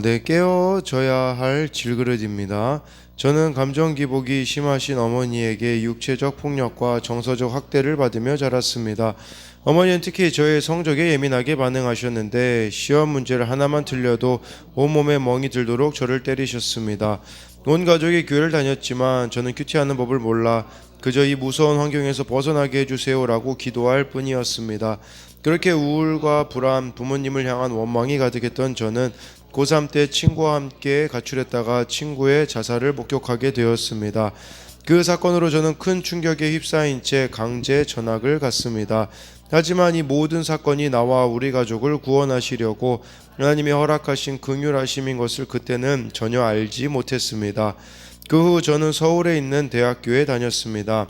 네, 깨어져야 할 질그릇입니다. 저는 감정 기복이 심하신 어머니에게 육체적 폭력과 정서적 학대를 받으며 자랐습니다. 어머니는 특히 저의 성적에 예민하게 반응하셨는데 시험 문제를 하나만 틀려도 온몸에 멍이 들도록 저를 때리셨습니다. 온 가족이 교회를 다녔지만 저는 큐티하는 법을 몰라 그저 이 무서운 환경에서 벗어나게 해주세요라고 기도할 뿐이었습니다. 그렇게 우울과 불안, 부모님을 향한 원망이 가득했던 저는 고3 때 친구와 함께 가출했다가 친구의 자살을 목격하게 되었습니다. 그 사건으로 저는 큰 충격에 휩싸인 채 강제 전학을 갔습니다. 하지만 이 모든 사건이 나와 우리 가족을 구원하시려고 하나님이 허락하신 긍휼하심인 것을 그때는 전혀 알지 못했습니다. 그 후 저는 서울에 있는 대학교에 다녔습니다.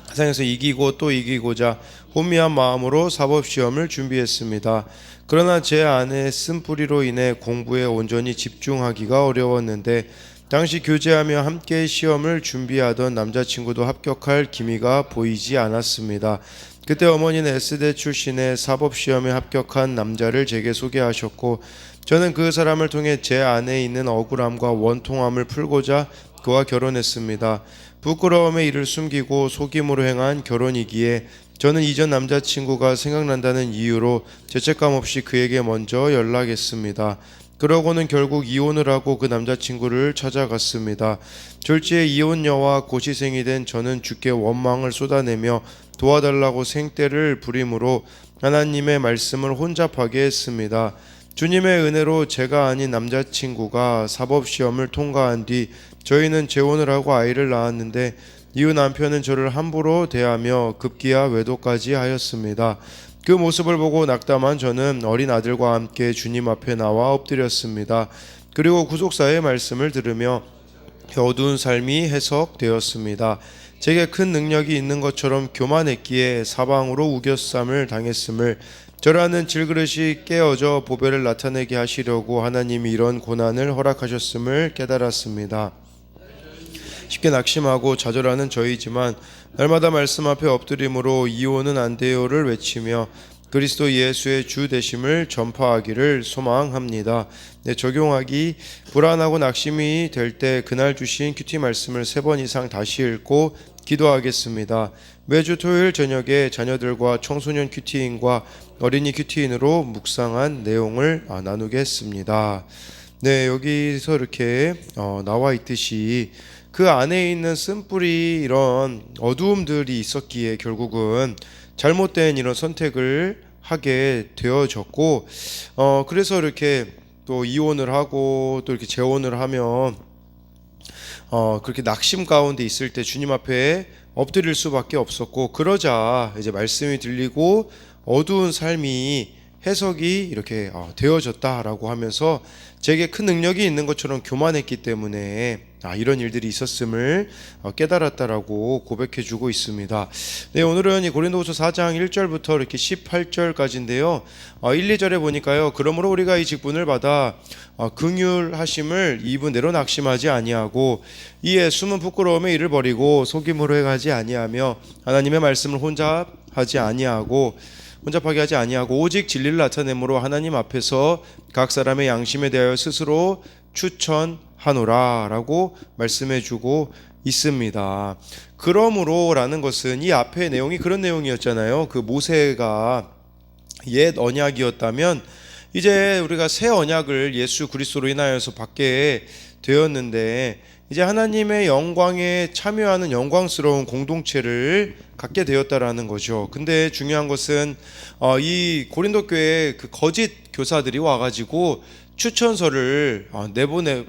세상에서 이기고 또 이기고자 혼미한 마음으로 사법시험을 준비했습니다. 그러나 제 안에 쓴뿌리로 인해 공부에 온전히 집중하기가 어려웠는데 당시 교제하며 함께 시험을 준비하던 남자친구도 합격할 기미가 보이지 않았습니다. 그때 어머니는 S대 출신의 사법시험에 합격한 남자를 제게 소개하셨고 저는 그 사람을 통해 제 안에 있는 억울함과 원통함을 풀고자 그와 결혼했습니다. 부끄러움에 이를 숨기고 속임으로 행한 결혼이기에 저는 이전 남자친구가 생각난다는 이유로 죄책감 없이 그에게 먼저 연락했습니다. 그러고는 결국 이혼을 하고 그 남자친구를 찾아갔습니다. 졸지에 이혼녀와 고시생이 된 저는 주께 원망을 쏟아내며 도와달라고 생떼를 부림으로 하나님의 말씀을 혼잡하게 했습니다. 주님의 은혜로 제가 아닌 남자친구가 사법시험을 통과한 뒤 저희는 재혼을 하고 아이를 낳았는데 이후 남편은 저를 함부로 대하며 급기야 외도까지 하였습니다. 그 모습을 보고 낙담한 저는 어린 아들과 함께 주님 앞에 나와 엎드렸습니다. 그리고 구속사의 말씀을 들으며 어두운 삶이 해석되었습니다. 제게 큰 능력이 있는 것처럼 교만했기에 사방으로 우겨쌈을 당했음을 저라는 질그릇이 깨어져 보배를 나타내게 하시려고 하나님이 이런 고난을 허락하셨음을 깨달았습니다. 쉽게 낙심하고 좌절하는 저희지만 날마다 말씀 앞에 엎드림으로 이혼은 안 돼요를 외치며 그리스도 예수의 주 되심을 전파하기를 소망합니다. 적용하기 불안하고 낙심이 될 때 그날 주신 큐티 말씀을 3번 이상 다시 읽고 기도하겠습니다. 매주 토요일 저녁에 자녀들과 청소년 큐티인과 어린이 큐티인으로 묵상한 내용을 나누겠습니다. 네, 여기서 이렇게 나와 있듯이 그 안에 있는 쓴뿌리 이런 어두움들이 있었기에 결국은 잘못된 이런 선택을 하게 되어졌고 그래서 이렇게 또 이혼을 하고 또 이렇게 재혼을 하면 그렇게 낙심 가운데 있을 때 주님 앞에 엎드릴 수밖에 없었고 그러자 이제 말씀이 들리고 어두운 삶이 해석이 이렇게 되어졌다라고 하면서 제게 큰 능력이 있는 것처럼 교만했기 때문에 이런 일들이 있었음을 깨달았다라고 고백해주고 있습니다. 네, 오늘은 이 고린도후서 4장 1절부터 이렇게 18절까지인데요. 1, 2절에 보니까요. 그러므로 우리가 이 직분을 받아 긍휼하심을 입은 대로 낙심하지 아니하고 이에 숨은 부끄러움에 이를 버리고 속임으로 행하지 아니하며 하나님의 말씀을 혼잡하게 하지 아니하고 오직 진리를 나타내므로 하나님 앞에서 각 사람의 양심에 대하여 스스로 추천하노라 라고 말씀해주고 있습니다. 그러므로 라는 것은 이 앞의 내용이 그런 내용이었잖아요. 그 모세가 옛 언약이었다면 이제 우리가 새 언약을 예수 그리스도로 인하여서 받게 되었는데 이제 하나님의 영광에 참여하는 영광스러운 공동체를 갖게 되었다라는 거죠. 근데 중요한 것은 이 고린도 교회에 그 거짓 교사들이 와가지고 추천서를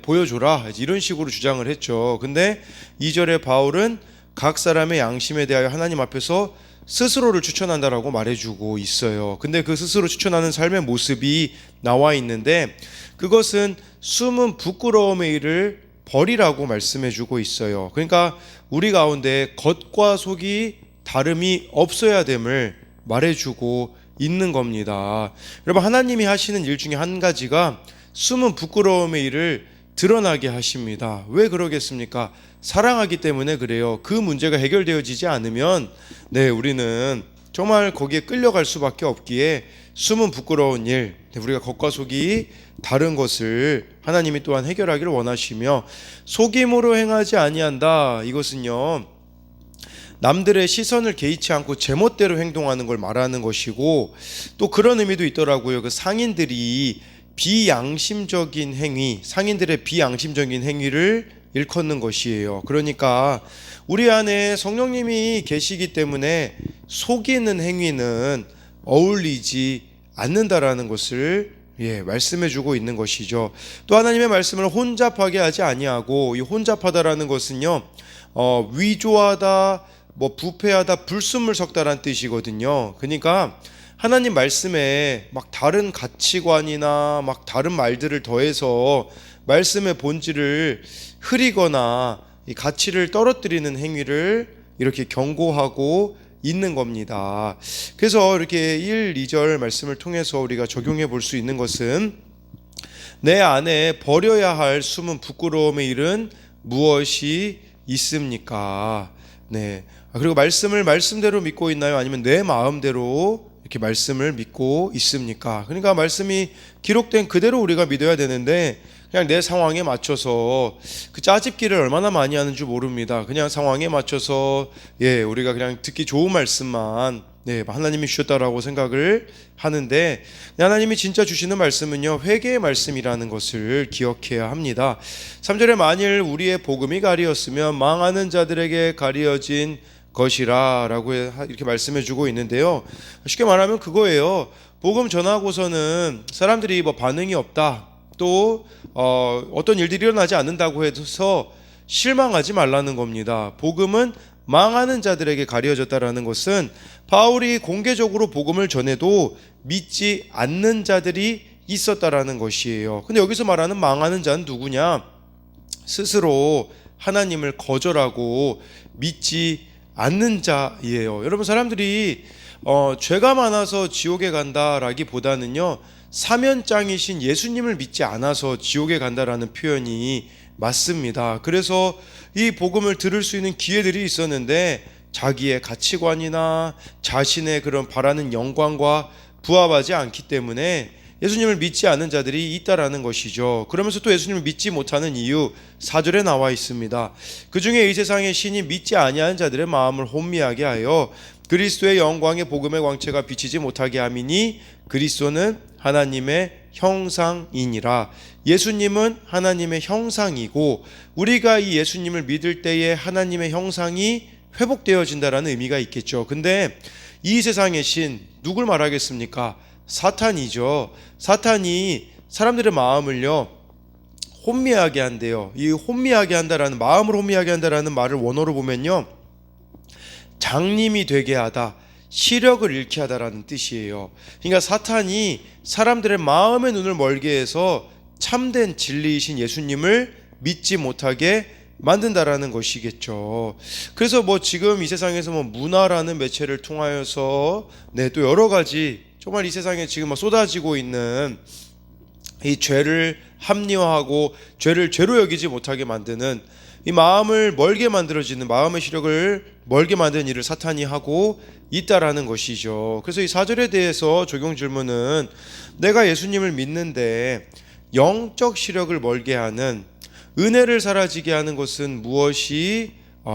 보여줘라 이런 식으로 주장을 했죠. 근데 2절에 바울은 각 사람의 양심에 대하여 하나님 앞에서 스스로를 추천한다라고 말해주고 있어요. 근데 그 스스로 추천하는 삶의 모습이 나와 있는데 그것은 숨은 부끄러움의 일을 버리라고 말씀해주고 있어요. 그러니까 우리 가운데 겉과 속이 다름이 없어야 됨을 말해주고 있는 겁니다. 여러분, 하나님이 하시는 일 중에 한 가지가 숨은 부끄러움의 일을 드러나게 하십니다. 왜 그러겠습니까? 사랑하기 때문에 그래요. 그 문제가 해결되어지지 않으면 우리는 정말 거기에 끌려갈 수밖에 없기에 숨은 부끄러운 일, 우리가 겉과 속이 다른 것을 하나님이 또한 해결하기를 원하시며, 속임으로 행하지 아니한다, 이것은요 남들의 시선을 개의치 않고 제멋대로 행동하는 걸 말하는 것이고, 또 그런 의미도 있더라고요. 그 상인들의 비양심적인 행위를 일컫는 것이에요. 그러니까 우리 안에 성령님이 계시기 때문에 속이는 행위는 어울리지 않는다라는 것을 말씀해주고 있는 것이죠. 또 하나님의 말씀을 혼잡하게 하지 아니하고, 이 혼잡하다라는 것은요 위조하다, 부패하다, 불순물 섞다라는 뜻이거든요. 그러니까 하나님 말씀에 막 다른 가치관이나 막 다른 말들을 더해서 말씀의 본질을 흐리거나 이 가치를 떨어뜨리는 행위를 이렇게 경고하고 있는 겁니다. 그래서 이렇게 1, 2절 말씀을 통해서 우리가 적용해 볼 수 있는 것은, 내 안에 버려야 할 숨은 부끄러움의 일은 무엇이 있습니까? 그리고 말씀을 말씀대로 믿고 있나요? 아니면 내 마음대로 이렇게 말씀을 믿고 있습니까? 그러니까 말씀이 기록된 그대로 우리가 믿어야 되는데, 그냥 내 상황에 맞춰서 그 짜집기를 얼마나 많이 하는 줄 모릅니다. 그냥 상황에 맞춰서 우리가 그냥 듣기 좋은 말씀만 하나님이 주셨다라고 생각을 하는데, 하나님이 진짜 주시는 말씀은요 회개의 말씀이라는 것을 기억해야 합니다. 3절에 만일 우리의 복음이 가리었으면 망하는 자들에게 가리어진 것이라 라고 이렇게 말씀해 주고 있는데요, 쉽게 말하면 그거예요. 복음 전하고서는 사람들이 반응이 없다, 또 어떤 일들이 일어나지 않는다고 해서 실망하지 말라는 겁니다. 복음은 망하는 자들에게 가려졌다라는 것은 바울이 공개적으로 복음을 전해도 믿지 않는 자들이 있었다라는 것이에요. 근데 여기서 말하는 망하는 자는 누구냐? 스스로 하나님을 거절하고 믿지 않는 자이에요. 여러분, 사람들이 죄가 많아서 지옥에 간다라기보다는요 사면장이신 예수님을 믿지 않아서 지옥에 간다라는 표현이 맞습니다. 그래서 이 복음을 들을 수 있는 기회들이 있었는데 자기의 가치관이나 자신의 그런 바라는 영광과 부합하지 않기 때문에 예수님을 믿지 않는 자들이 있다라는 것이죠. 그러면서 또 예수님을 믿지 못하는 이유 4절에 나와 있습니다. 그 중에 이 세상의 신이 믿지 아니하는 자들의 마음을 혼미하게 하여 그리스도의 영광의 복음의 광채가 비치지 못하게 함이니, 그리스도는 하나님의 형상이니라. 예수님은 하나님의 형상이고, 우리가 이 예수님을 믿을 때에 하나님의 형상이 회복되어진다라는 의미가 있겠죠. 근데 이 세상의 신, 누굴 말하겠습니까? 사탄이죠. 사탄이 사람들의 마음을요 혼미하게 한대요. 이 혼미하게 한다라는, 마음을 혼미하게 한다라는 말을 원어로 보면요 장님이 되게 하다, 시력을 잃게 하다라는 뜻이에요. 그러니까 사탄이 사람들의 마음의 눈을 멀게 해서 참된 진리이신 예수님을 믿지 못하게 만든다라는 것이겠죠. 그래서 지금 이 세상에서 문화라는 매체를 통하여서 또 여러 가지 정말 이 세상에 지금 쏟아지고 있는 이 죄를 합리화하고 죄를 죄로 여기지 못하게 만드는, 이 마음을 멀게 만들어지는, 마음의 시력을 멀게 만드는 일을 사탄이 하고 있다라는 것이죠. 그래서 이 4절에 대해서 적용 질문은, 내가 예수님을 믿는데 영적 시력을 멀게 하는, 은혜를 사라지게 하는 것은 무엇이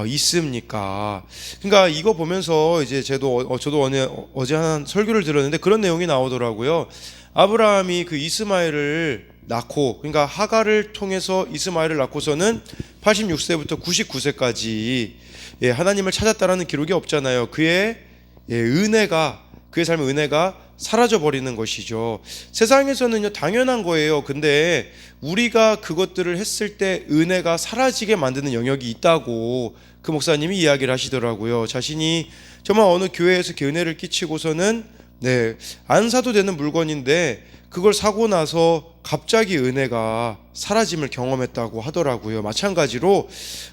있습니까? 그러니까 이거 보면서 이제 저도 어제 한 설교를 들었는데 그런 내용이 나오더라고요. 아브라함이 그 이스마엘을 낳고, 그러니까 하갈을 통해서 이스마엘을 낳고서는 86세부터 99세까지 하나님을 찾았다라는 기록이 없잖아요. 그의 삶의 은혜가 사라져 버리는 것이죠. 세상에서는요 당연한 거예요. 근데 우리가 그것들을 했을 때 은혜가 사라지게 만드는 영역이 있다고 그 목사님이 이야기를 하시더라고요. 자신이 정말 어느 교회에서 은혜를 끼치고서는 안 사도 되는 물건인데 그걸 사고 나서 갑자기 은혜가 사라짐을 경험했다고 하더라고요. 마찬가지로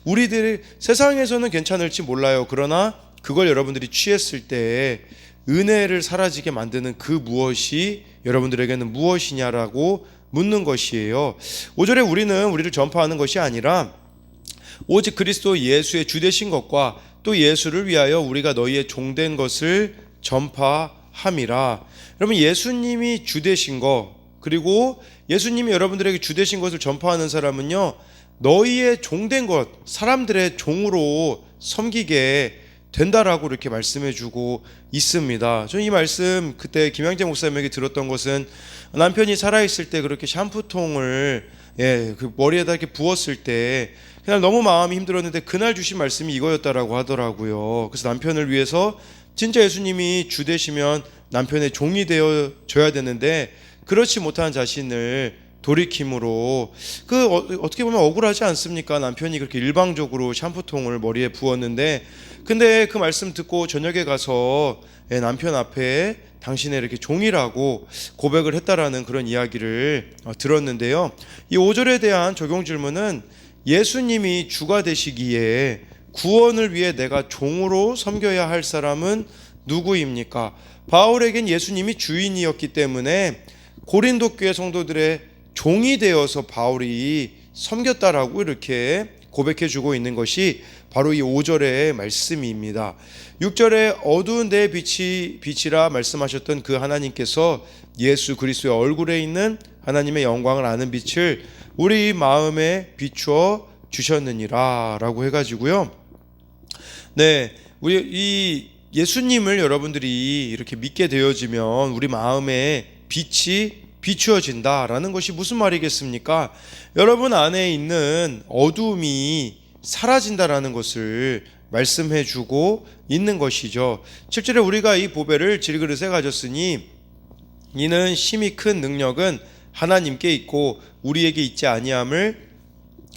우리들이 세상에서는 괜찮을지 몰라요. 그러나 그걸 여러분들이 취했을 때 은혜를 사라지게 만드는 그 무엇이 여러분들에게는 무엇이냐라고 묻는 것이에요. 5절에 우리를 전파하는 것이 아니라 오직 그리스도 예수의 주 되신 것과 또 예수를 위하여 우리가 너희의 종된 것을 전파하노라. 함이라. 여러분, 예수님이 주 되신 거, 그리고 예수님이 여러분들에게 주 되신 것을 전파하는 사람은요, 너희의 종된 것, 사람들의 종으로 섬기게 된다라고 이렇게 말씀해 주고 있습니다. 저는 이 말씀 그때 김양재 목사님에게 들었던 것은, 남편이 살아있을 때 그렇게 샴푸통을 그 머리에다 이렇게 부었을 때 그냥 너무 마음이 힘들었는데 그날 주신 말씀이 이거였다라고 하더라고요. 그래서 남편을 위해서 진짜 예수님이 주 되시면 남편의 종이 되어 줘야 되는데 그렇지 못한 자신을 돌이킴으로, 어떻게 보면 억울하지 않습니까? 남편이 그렇게 일방적으로 샴푸통을 머리에 부었는데, 근데 그 말씀 듣고 저녁에 가서 남편 앞에 당신의 이렇게 종이라고 고백을 했다라는 그런 이야기를 들었는데요. 이 5절에 대한 적용 질문은, 예수님이 주가 되시기에 구원을 위해 내가 종으로 섬겨야 할 사람은 누구입니까? 바울에겐 예수님이 주인이었기 때문에 고린도 교회 성도들의 종이 되어서 바울이 섬겼다라고 이렇게 고백해 주고 있는 것이 바로 이 5절의 말씀입니다. 6절에 어두운 데에 빛이라 말씀하셨던 그 하나님께서 예수 그리스도의 얼굴에 있는 하나님의 영광을 아는 빛을 우리 마음에 비추어 주셨느니라 라고 해가지고요. 우리 이 예수님을 여러분들이 이렇게 믿게 되어지면 우리 마음에 빛이 비추어진다라는 것이 무슨 말이겠습니까? 여러분 안에 있는 어두움이 사라진다라는 것을 말씀해 주고 있는 것이죠. 7절에 우리가 이 보배를 질그릇에 가졌으니 이는 심히 큰 능력은 하나님께 있고 우리에게 있지 아니함을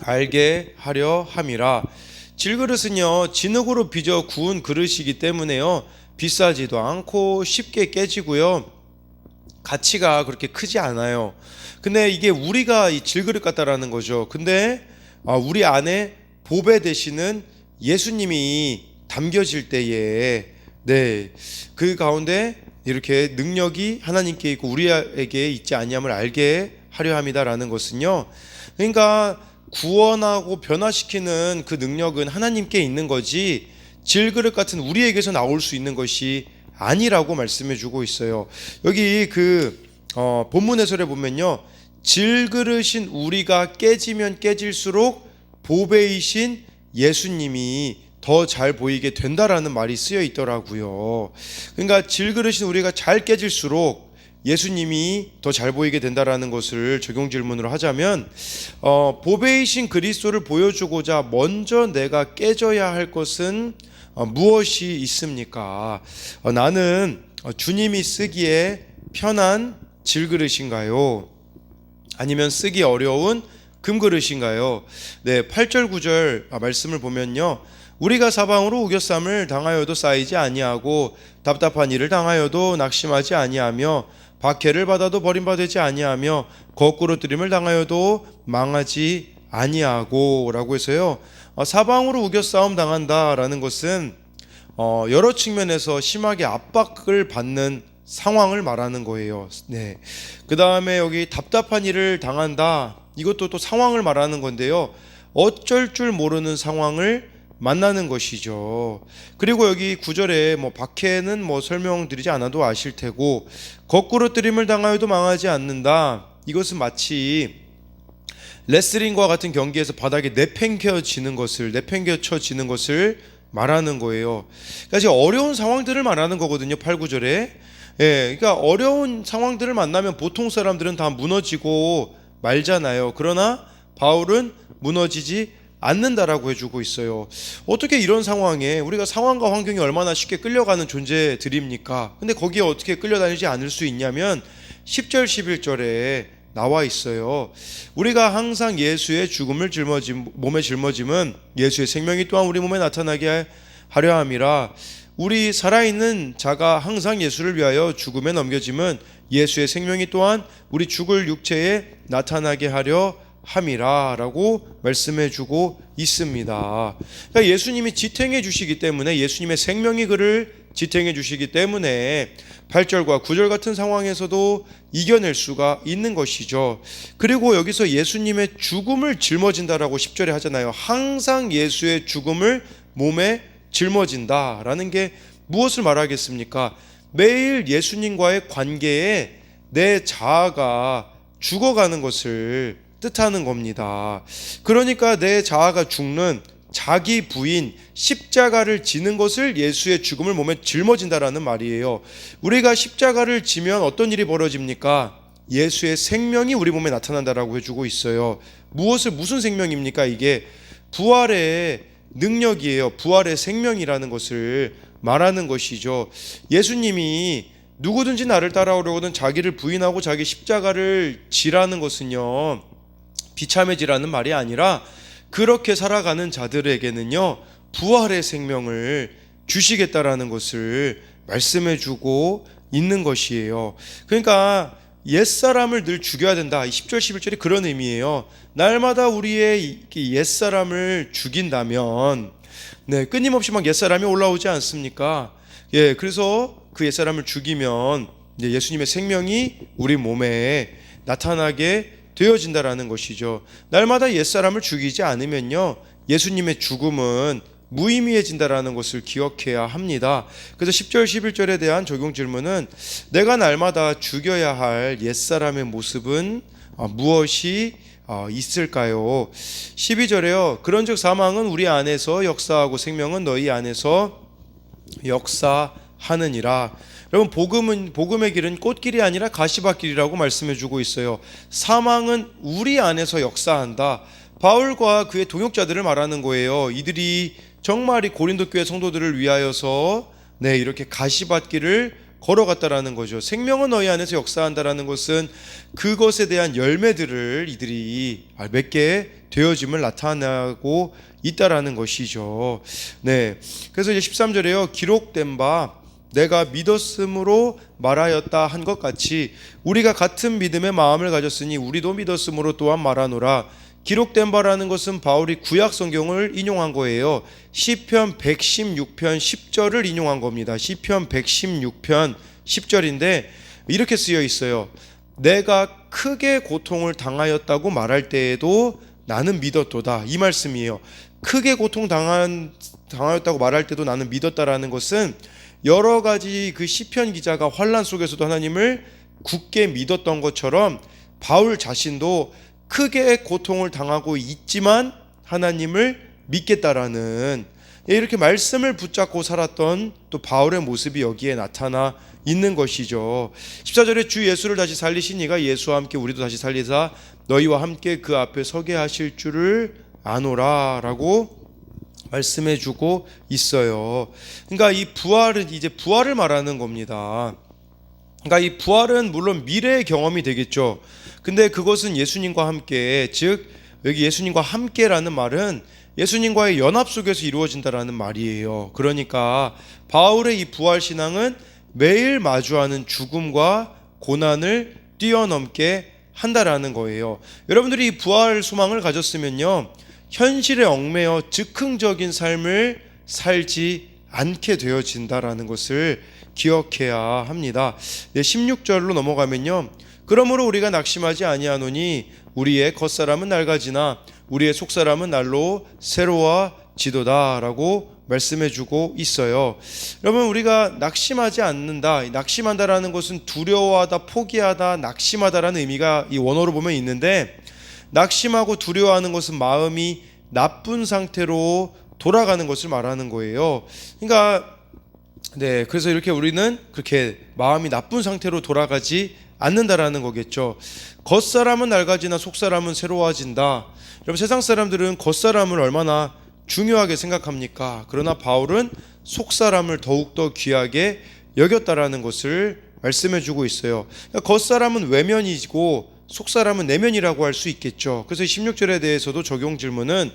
알게 하려 함이라. 질그릇은요, 진흙으로 빚어 구운 그릇이기 때문에요, 비싸지도 않고 쉽게 깨지고요, 가치가 그렇게 크지 않아요. 근데 이게 우리가 이 질그릇 같다라는 거죠. 근데 우리 안에 보배 되시는 예수님이 담겨질 때에 그 가운데 이렇게 능력이 하나님께 있고 우리에게 있지 아니함을 알게 하려 함이다라는 것은요, 그러니까 구원하고 변화시키는 그 능력은 하나님께 있는 거지 질그릇 같은 우리에게서 나올 수 있는 것이 아니라고 말씀해 주고 있어요. 여기 본문 해설에 보면요, 질그릇인 우리가 깨지면 깨질수록 보배이신 예수님이 더 잘 보이게 된다라는 말이 쓰여 있더라고요. 그러니까 질그릇인 우리가 잘 깨질수록 예수님이 더 잘 보이게 된다라는 것을 적용 질문으로 하자면, 보배이신 그리스도를 보여주고자 먼저 내가 깨져야 할 것은 무엇이 있습니까? 나는 주님이 쓰기에 편한 질그릇인가요? 아니면 쓰기 어려운 금그릇인가요? 8절 9절 말씀을 보면요, 우리가 사방으로 우겨쌈을 당하여도 쌓이지 아니하고 답답한 일을 당하여도 낙심하지 아니하며 박해를 받아도 버림받지 아니하며 거꾸로 뜨림을 당하여도 망하지 아니하고 라고 해서요, 사방으로 우겨싸움 당한다라는 것은 여러 측면에서 심하게 압박을 받는 상황을 말하는 거예요. 그 다음에 여기 답답한 일을 당한다, 이것도 또 상황을 말하는 건데요, 어쩔 줄 모르는 상황을 만나는 것이죠. 그리고 여기 9절에 박해는 설명드리지 않아도 아실 테고, 거꾸로 뜨림을 당하여도 망하지 않는다, 이것은 마치 레슬링과 같은 경기에서 바닥에 내팽겨치는 것을 말하는 거예요. 그러니까 어려운 상황들을 말하는 거거든요. 8, 9절에. 그러니까 어려운 상황들을 만나면 보통 사람들은 다 무너지고 말잖아요. 그러나 바울은 무너지지 않는다라고 해주고 있어요. 어떻게 이런 상황에, 우리가 상황과 환경이 얼마나 쉽게 끌려가는 존재들입니까? 근데 거기에 어떻게 끌려다니지 않을 수 있냐면 10절 11절에 나와 있어요. 우리가 항상 예수의 죽음을 몸에 짊어짐은 예수의 생명이 또한 우리 몸에 나타나게 하려 함이라. 우리 살아있는 자가 항상 예수를 위하여 죽음에 넘겨짐은 예수의 생명이 또한 우리 죽을 육체에 나타나게 하려 함이라 라고 말씀해 주고 있습니다. 그러니까 예수님이 지탱해 주시기 때문에, 예수님의 생명이 그를 지탱해 주시기 때문에 8절과 9절 같은 상황에서도 이겨낼 수가 있는 것이죠. 그리고 여기서 예수님의 죽음을 짊어진다라고 10절에 하잖아요. 항상 예수의 죽음을 몸에 짊어진다라는 게 무엇을 말하겠습니까? 매일 예수님과의 관계에 내 자아가 죽어가는 것을 뜻하는 겁니다. 그러니까 내 자아가 죽는 자기 부인 십자가를 지는 것을 예수의 죽음을 몸에 짊어진다라는 말이에요. 우리가 십자가를 지면 어떤 일이 벌어집니까? 예수의 생명이 우리 몸에 나타난다라고 해주고 있어요. 무슨 생명입니까? 이게 부활의 능력이에요. 부활의 생명이라는 것을 말하는 것이죠. 예수님이 누구든지 나를 따라오려거든 자기를 부인하고 자기 십자가를 지라는 것은요, 비참해지라는 말이 아니라 그렇게 살아가는 자들에게는요, 부활의 생명을 주시겠다라는 것을 말씀해주고 있는 것이에요. 그러니까 옛사람을 늘 죽여야 된다. 10절 11절이 그런 의미예요. 날마다 우리의 옛사람을 죽인다면, 끊임없이 막 옛사람이 올라오지 않습니까? 그래서 그 옛사람을 죽이면 이제 예수님의 생명이 우리 몸에 나타나게 되어진다라는 것이죠. 날마다 옛사람을 죽이지 않으면요, 예수님의 죽음은 무의미해진다라는 것을 기억해야 합니다. 그래서 10절 11절에 대한 적용 질문은 내가 날마다 죽여야 할 옛사람의 모습은 무엇이 있을까요? 12절에요. 그런즉 사망은 우리 안에서 역사하고 생명은 너희 안에서 역사하느니라. 여러분, 복음의 길은 꽃길이 아니라 가시밭길이라고 말씀해주고 있어요. 사망은 우리 안에서 역사한다. 바울과 그의 동역자들을 말하는 거예요. 이들이 정말 이 고린도 교회 성도들을 위하여서 이렇게 가시밭길을 걸어갔다라는 거죠. 생명은 너희 안에서 역사한다라는 것은 그것에 대한 열매들을 이들이 맺게 되어짐을 나타나고 있다라는 것이죠. 그래서 이제 13절에요. 기록된 바 내가 믿었음으로 말하였다 한 것 같이 우리가 같은 믿음의 마음을 가졌으니 우리도 믿었음으로 또한 말하노라. 기록된 바라는 것은 바울이 구약 성경을 인용한 거예요. 시편 116편 10절을 인용한 겁니다. 시편 116편 10절인데 이렇게 쓰여 있어요. 내가 크게 고통을 당하였다고 말할 때에도 나는 믿었도다. 이 말씀이에요. 크게 고통 당하였다고 말할 때도 나는 믿었다라는 것은 여러 가지 그 시편 기자가 환난 속에서도 하나님을 굳게 믿었던 것처럼 바울 자신도 크게 고통을 당하고 있지만 하나님을 믿겠다라는 이렇게 말씀을 붙잡고 살았던 또 바울의 모습이 여기에 나타나 있는 것이죠. 14절에 주 예수를 다시 살리신 이가 예수와 함께 우리도 다시 살리사 너희와 함께 그 앞에 서게 하실 줄을 아노라 라고 말씀해주고 있어요. 그러니까 이 부활은 이제 부활을 말하는 겁니다. 그러니까 이 부활은 물론 미래의 경험이 되겠죠. 근데 그것은 예수님과 함께, 즉 여기 예수님과 함께라는 말은 예수님과의 연합 속에서 이루어진다라는 말이에요. 그러니까 바울의 이 부활 신앙은 매일 마주하는 죽음과 고난을 뛰어넘게 한다라는 거예요. 여러분들이 이 부활 소망을 가졌으면요, 현실에 얽매여 즉흥적인 삶을 살지 않게 되어진다라는 것을 기억해야 합니다. 16절로 넘어가면요. 그러므로 우리가 낙심하지 아니하노니 우리의 겉사람은 낡아지나 우리의 속사람은 날로 새로워지도다 라고 말씀해주고 있어요. 여러분, 우리가 낙심하지 않는다, 낙심한다라는 것은 두려워하다, 포기하다, 낙심하다라는 의미가 이 원어로 보면 있는데, 낙심하고 두려워하는 것은 마음이 나쁜 상태로 돌아가는 것을 말하는 거예요. 그러니까 그래서 이렇게 우리는 그렇게 마음이 나쁜 상태로 돌아가지 않는다라는 거겠죠. 겉사람은 낡아지나 속사람은 새로워진다. 여러분, 세상 사람들은 겉사람을 얼마나 중요하게 생각합니까? 그러나 바울은 속사람을 더욱더 귀하게 여겼다라는 것을 말씀해주고 있어요. 그러니까 겉사람은 외면이고 속사람은 내면이라고 할 수 있겠죠. 그래서 16절에 대해서도 적용 질문은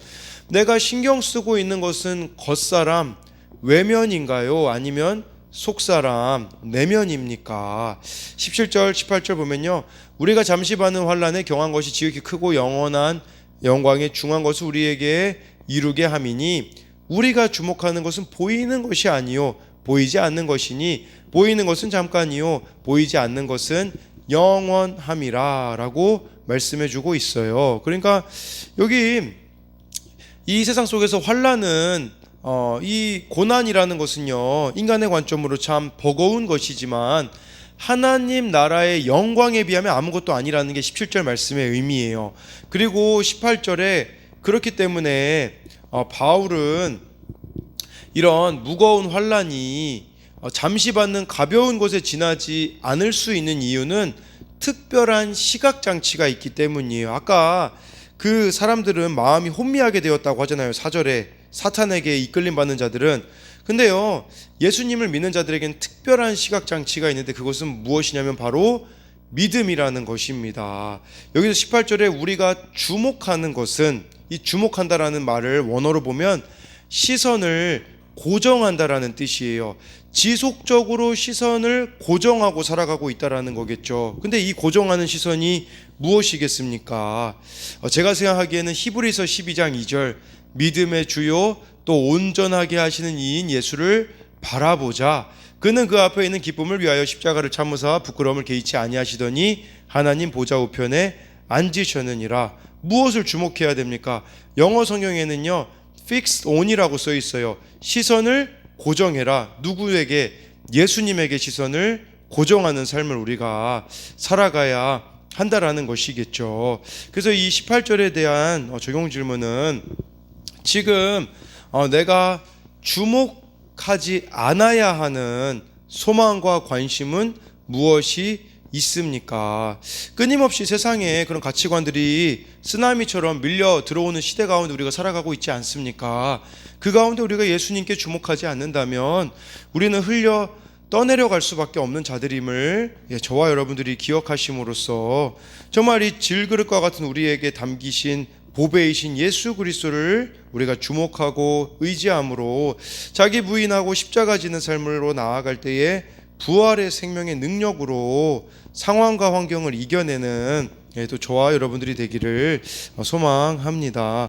내가 신경 쓰고 있는 것은 겉사람, 외면인가요? 아니면 속사람, 내면입니까? 17절, 18절 보면요. 우리가 잠시 받는 환난에 경한 것이 지극히 크고 영원한 영광에 중한 것을 우리에게 이루게 함이니 우리가 주목하는 것은 보이는 것이 아니요 보이지 않는 것이니 보이는 것은 잠깐이요 보이지 않는 것은 영원함이라 라고 말씀해주고 있어요. 그러니까 여기 이 세상 속에서 환난은 이 고난이라는 것은요, 인간의 관점으로 참 버거운 것이지만 하나님 나라의 영광에 비하면 아무것도 아니라는 게 17절 말씀의 의미예요. 그리고 18절에 그렇기 때문에 바울은 이런 무거운 환난이 잠시 받는 가벼운 것에 지나지 않을 수 있는 이유는 특별한 시각장치가 있기 때문이에요. 아까 그 사람들은 마음이 혼미하게 되었다고 하잖아요. 4절에 사탄에게 이끌림 받는 자들은. 근데요, 예수님을 믿는 자들에게는 특별한 시각장치가 있는데 그것은 무엇이냐면 바로 믿음이라는 것입니다. 여기서 18절에 우리가 주목하는 것은, 이 주목한다라는 말을 원어로 보면 시선을 고정한다라는 뜻이에요. 지속적으로 시선을 고정하고 살아가고 있다라는 거겠죠. 근데 이 고정하는 시선이 무엇이겠습니까? 제가 생각하기에는 히브리서 12장 2절 믿음의 주요 또 온전하게 하시는 이인 예수를 바라보자. 그는 그 앞에 있는 기쁨을 위하여 십자가를 참으사 부끄러움을 개의치 아니하시더니 하나님 보좌 우편에 앉으셨느니라. 무엇을 주목해야 됩니까? 영어 성경에는요 fixed on이라고 써 있어요. 시선을 고정해라. 누구에게? 예수님에게 시선을 고정하는 삶을 우리가 살아가야 한다라는 것이겠죠. 그래서 이 18절에 대한 적용 질문은 지금 내가 주목하지 않아야 하는 소망과 관심은 무엇이 있습니까? 끊임없이 세상에 그런 가치관들이 쓰나미처럼 밀려 들어오는 시대 가운데 우리가 살아가고 있지 않습니까? 그 가운데 우리가 예수님께 주목하지 않는다면 우리는 흘려 떠내려갈 수밖에 없는 자들임을 저와 여러분들이 기억하심으로써 정말 이 질그릇과 같은 우리에게 담기신 보배이신 예수 그리스도를 우리가 주목하고 의지함으로 자기 부인하고 십자가 지는 삶으로 나아갈 때에 부활의 생명의 능력으로 상황과 환경을 이겨내는 또 저와 여러분들이 되기를 소망합니다.